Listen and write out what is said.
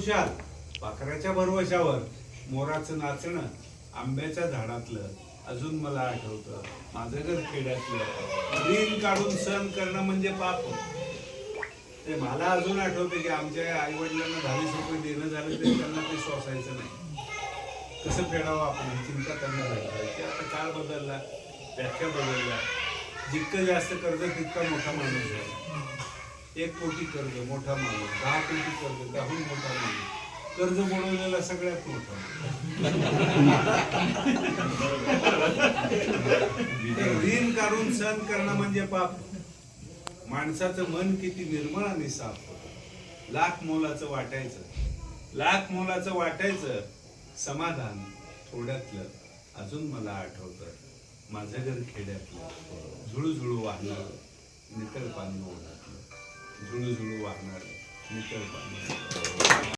खुशाल पाखराच्या भरवशावर मोराचं नाचणं आंब्याच्या झाडातलं अजून मला आठवतं माझं घर खेड्यातलं ऋण काढून सहन करणं म्हणजे पाप ते मला अजून आठवतं की आमच्या आई वडिलांना 10-20 रुपये देणं झालं तरी त्यांना ते सोसायचं नाही कसं फेडावं आपण चिंता त्यांना भेटायची आता काळ बदलला व्याख्या बदलल्या जितकं जास्त कर्ज तितका मोठा माणूस झाला 1 कोटी कर्ज मोठा माणूस 10 कोटी कर्ज त्याहून मोठा माणूस कर्ज बुडवलेला सगळ्यात मोठा ऋण काढून सहन करणं म्हणजे पाप माणसाचं मन किती निर्मळ आणि साफ होतं लाख मोलाचं वाटायचं समाधान थोड्यातलं अजून मला आठवतं माझं घर खेड्यातलं झुळूझुळू वाहणार नितळ पाणी ओढातलं झुळूझुळू वाहणार नितळ पाणी